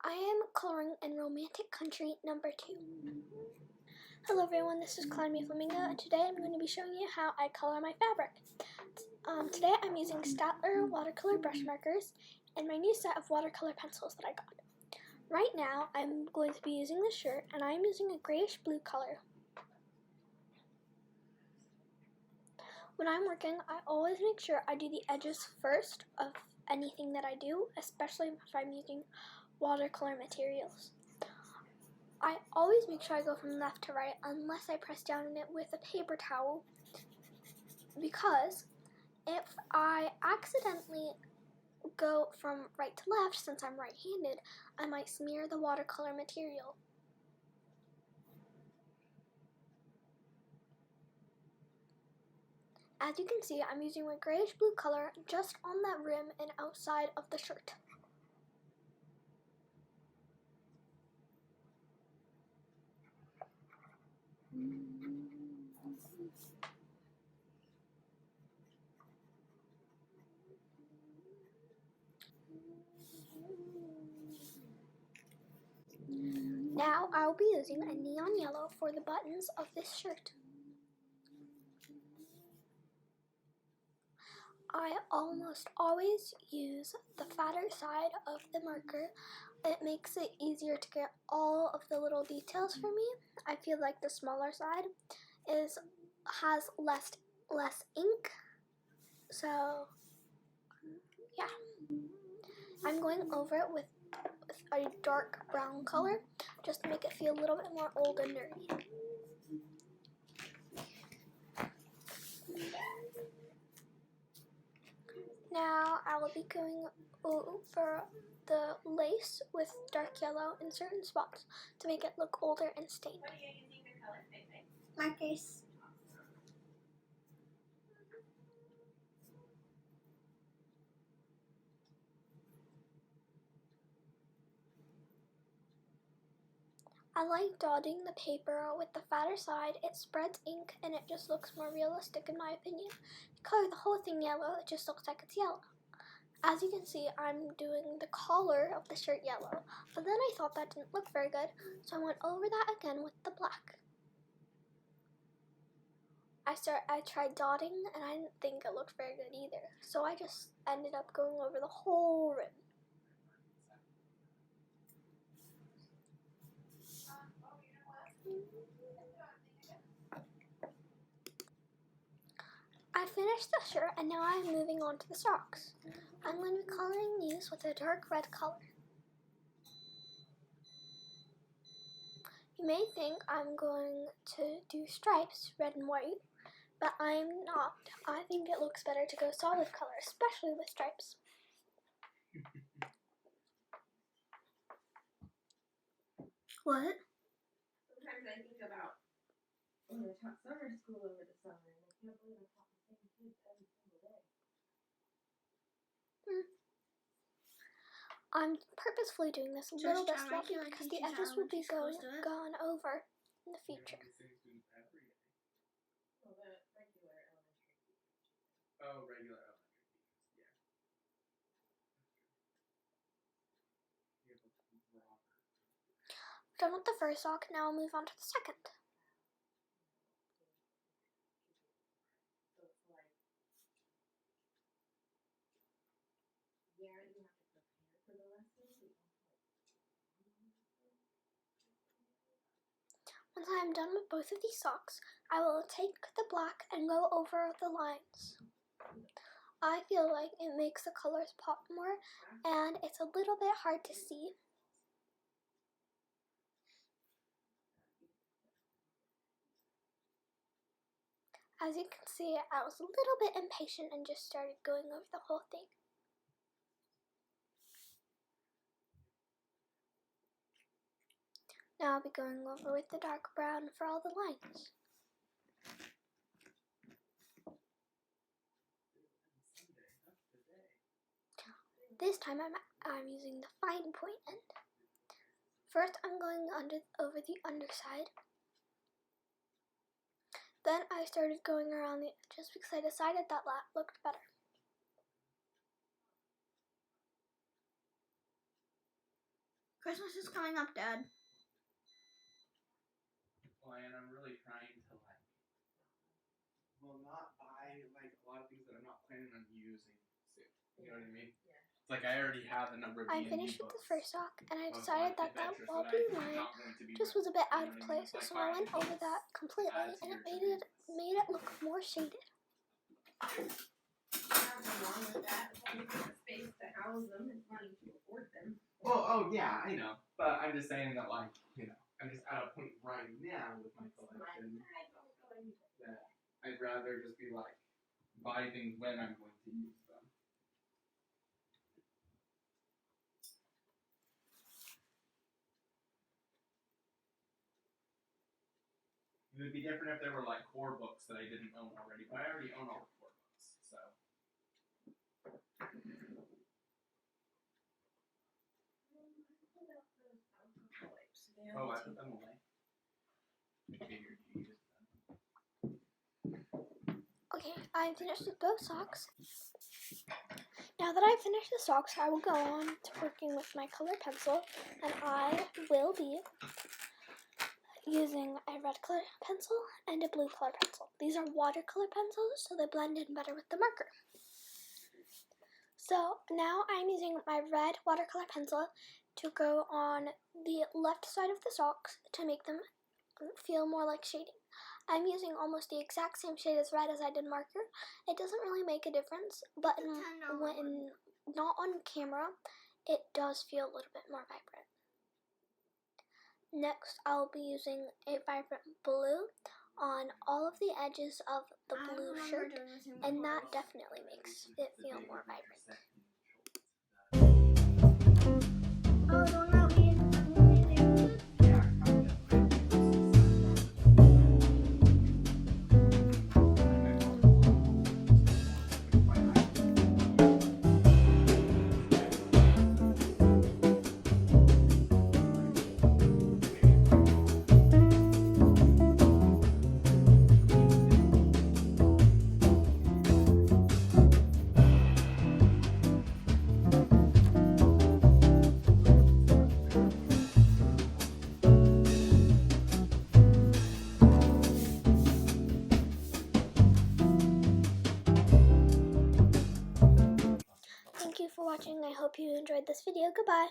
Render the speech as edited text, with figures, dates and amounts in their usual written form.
I am coloring in Romantic Country number 2. Hello everyone, this is Cloud Me Flamingo, and today I'm going to be showing you how I color my fabric. Today I'm using Steadtler watercolor brush markers and my new set of watercolor pencils that I got. Right now I'm going to be using the shirt, and I'm using a grayish blue color. When I'm working, I always make sure I do the edges first of anything that I do, especially if I'm using watercolor materials. I always make sure I go from left to right unless I press down on it with a paper towel, because if I accidentally go from right to left, since I'm right-handed, I might smear the watercolor material. As you can see, I'm using my grayish blue color just on that rim and outside of the shirt. Now I will be using a neon yellow for the buttons of this shirt. I almost always use the fatter side of the marker. It makes it easier to get all of the little details for me. I feel like the smaller side has less ink. So yeah, I'm going over it with a dark brown color just to make it feel a little bit more old and nerdy. Now I will be going over the lace with dark yellow in certain spots to make it look older and stained. Markers. I like dotting the paper with the fatter side. It spreads ink and it just looks more realistic in my opinion. If you color the whole thing yellow, it just looks like it's yellow. As you can see, I'm doing the collar of the shirt yellow, but then I thought that didn't look very good, so I went over that again with the black. I tried dotting and I didn't think it looked very good either, so I just ended up going over the whole rim. I finished the shirt and now I'm moving on to the socks. I'm going to be coloring these with a dark red color. You may think I'm going to do stripes, red and white, but I'm not. I think it looks better to go solid color, especially with stripes. What? Sometimes I think about when I taught summer school over the summer, and I can't believe I taught the same kids every single day. I'm purposefully doing this a little bit sloppy because the edges would be gone over in the future. Well, the regular elementary teachers. Oh, regular elementary teachers, yeah. Done with the first sock, now I'll move on to the second. So it's like, yeah, you have to prepare for the lesson, but you also Once I am done with both of these socks, I will take the black and go over the lines. I feel like it makes the colors pop more, and it's a little bit hard to see. As you can see, I was a little bit impatient and just started going over the whole thing. Now I'll be going over with the dark brown for all the lines. This time I'm using the fine point end. First I'm going over the underside. Then I started going around the edges because I decided that looked better. Christmas is coming up, Dad. Well, and I'm really trying to not buy like a lot of things that I'm not planning on using soon. You know what I mean? Yeah. It's like I already have a number of I D&D finished with the books first sock, and I of, decided like, that adventures will that be I'm mine. not going to be Just wearing. was a bit You out know of what I mean? place, Like so I went buying over that things completely, add to and your it to-do made it look more shaded. Nothing wrong with that. As long as you have space to house them and money to afford them. Well, oh yeah, I know. But I'm just saying that, like, you know, I'm just at a point right now with my collection that I'd rather just be like, buy things when I'm going to use them. It would be different if there were like core books that I didn't own already, but I already own all the core books, so. Oh, I put them away. I figured you used them. Okay, I finished with both socks. Now that I've finished the socks, I will go on to working with my color pencil, and I will be using a red color pencil and a blue color pencil. These are watercolor pencils, so they blend in better with the marker. So now I'm using my red watercolor pencil to go on the left side of the socks to make them feel more like shading. I'm using almost the exact same shade as red as I did marker. It doesn't really make a difference, but when not on camera, it does feel a little bit more vibrant. Next, I'll be using a vibrant blue on all of the edges of the blue shirt, and that definitely makes it feel more vibrant. Oh, don't let me in. Yeah, kind of. Thank you for watching. I hope you enjoyed this video. Goodbye.